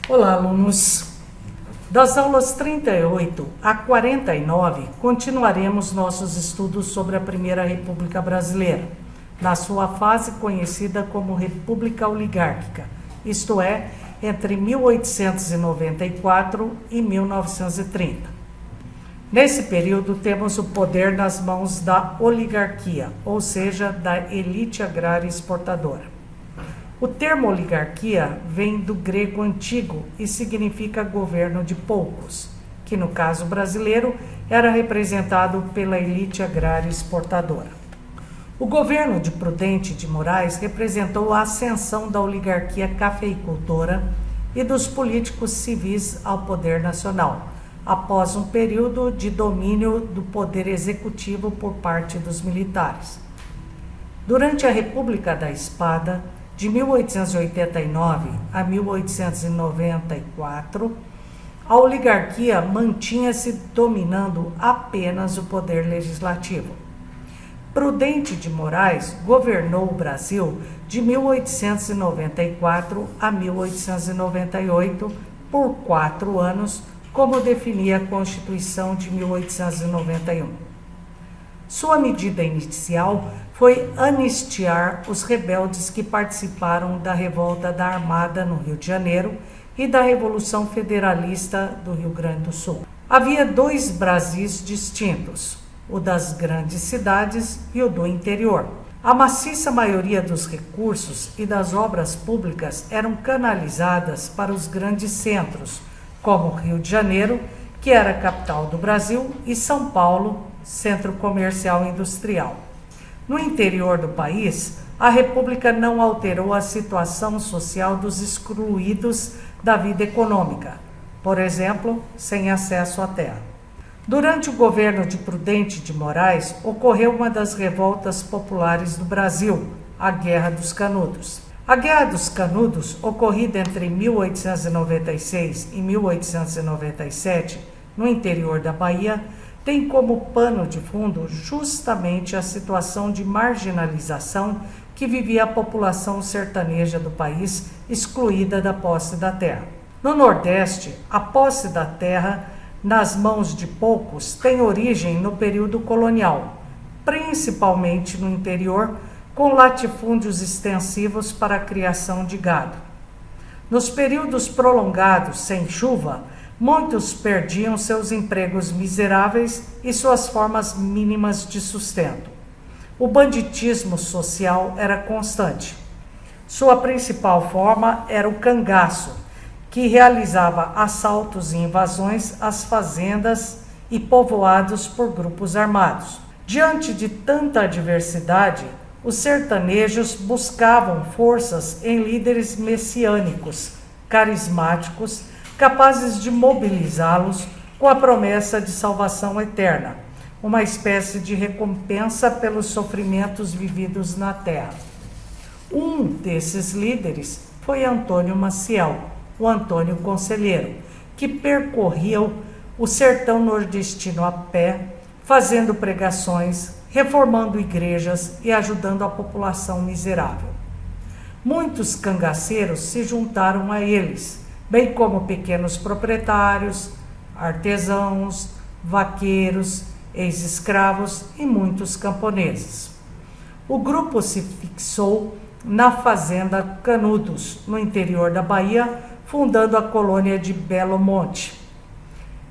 Olá, alunos! Das aulas 38 a 49, continuaremos nossos estudos sobre a Primeira República Brasileira, na sua fase conhecida como República Oligárquica, isto é, entre 1894 e 1930. Nesse período, temos o poder nas mãos da oligarquia, ou seja, da elite agrária exportadora. O termo oligarquia vem do grego antigo e significa governo de poucos, que no caso brasileiro era representado pela elite agrária exportadora. O governo de Prudente de Moraes representou a ascensão da oligarquia cafeicultora e dos políticos civis ao poder nacional, após um período de domínio do poder executivo por parte dos militares. Durante a República da Espada, de 1889 a 1894, a oligarquia mantinha-se dominando apenas o poder legislativo. Prudente de Moraes governou o Brasil de 1894 a 1898 por 4 anos, como definia a Constituição de 1891. Sua medida inicial foi anistiar os rebeldes que participaram da revolta da Armada no Rio de Janeiro e da Revolução Federalista do Rio Grande do Sul. Havia 2 Brasis distintos, o das grandes cidades e o do interior. A maciça maioria dos recursos e das obras públicas eram canalizadas para os grandes centros, como Rio de Janeiro, que era a capital do Brasil, e São Paulo, centro comercial e industrial. No interior do país, a República não alterou a situação social dos excluídos da vida econômica, por exemplo, sem acesso à terra. Durante o governo de Prudente de Moraes, ocorreu uma das revoltas populares do Brasil, a Guerra dos Canudos. A Guerra dos Canudos, ocorrida entre 1896 e 1897, no interior da Bahia, tem como pano de fundo justamente a situação de marginalização que vivia a população sertaneja do país, excluída da posse da terra. No Nordeste, a posse da terra nas mãos de poucos tem origem no período colonial, principalmente no interior, com latifúndios extensivos para a criação de gado. Nos períodos prolongados sem chuva, muitos perdiam seus empregos miseráveis e suas formas mínimas de sustento. O banditismo social era constante. Sua principal forma era o cangaço, que realizava assaltos e invasões às fazendas e povoados por grupos armados. Diante de tanta adversidade, os sertanejos buscavam forças em líderes messiânicos, carismáticos, capazes de mobilizá-los com a promessa de salvação eterna, uma espécie de recompensa pelos sofrimentos vividos na terra. Um desses líderes foi Antônio Maciel, o Antônio Conselheiro, que percorria o sertão nordestino a pé, fazendo pregações, reformando igrejas e ajudando a população miserável. Muitos cangaceiros se juntaram a eles, bem como pequenos proprietários, artesãos, vaqueiros, ex-escravos e muitos camponeses. O grupo se fixou na fazenda Canudos, no interior da Bahia, fundando a colônia de Belo Monte.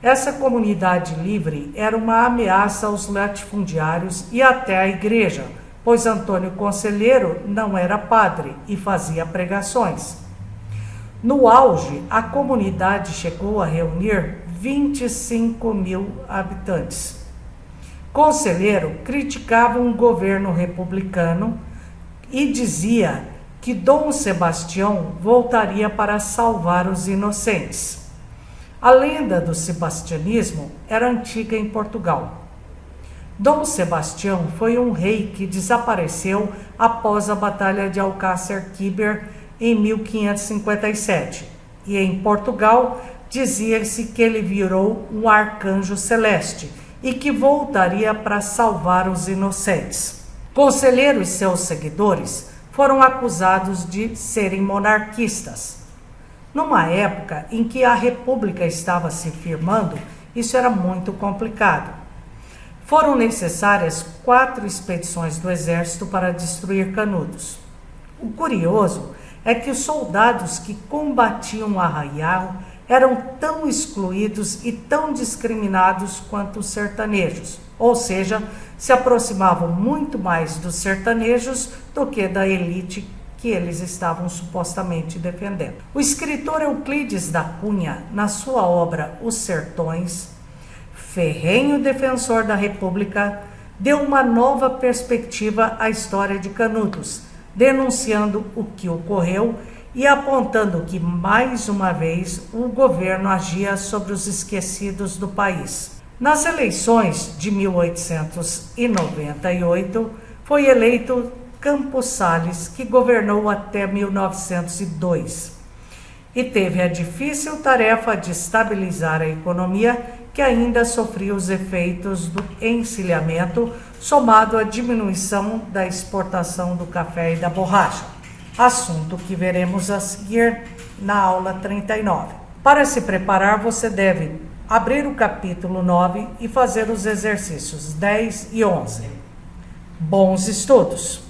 Essa comunidade livre era uma ameaça aos latifundiários e até à igreja, pois Antônio Conselheiro não era padre e fazia pregações. No auge, a comunidade chegou a reunir 25 mil habitantes. Conselheiro criticava um governo republicano e dizia que Dom Sebastião voltaria para salvar os inocentes. A lenda do sebastianismo era antiga em Portugal. Dom Sebastião foi um rei que desapareceu após a Batalha de Alcácer Quibir em 1557, e em Portugal dizia-se que ele virou um arcanjo celeste e que voltaria para salvar os inocentes. Conselheiro e seus seguidores foram acusados de serem monarquistas. Numa época em que a República estava se firmando, isso era muito complicado. Foram necessárias 4 expedições do exército para destruir Canudos. O curioso é que os soldados que combatiam o arraial eram tão excluídos e tão discriminados quanto os sertanejos, ou seja, se aproximavam muito mais dos sertanejos do que da elite que eles estavam supostamente defendendo. O escritor Euclides da Cunha, na sua obra Os Sertões, ferrenho defensor da República, deu uma nova perspectiva à história de Canudos, denunciando o que ocorreu e apontando que, mais uma vez, o governo agia sobre os esquecidos do país. Nas eleições de 1898, foi eleito Campos Salles, que governou até 1902, e teve a difícil tarefa de estabilizar a economia, que ainda sofria os efeitos do encilhamento, somado à diminuição da exportação do café e da borracha, assunto que veremos a seguir na aula 39. Para se preparar, você deve abrir o capítulo 9 e fazer os exercícios 10 e 11. Bons estudos!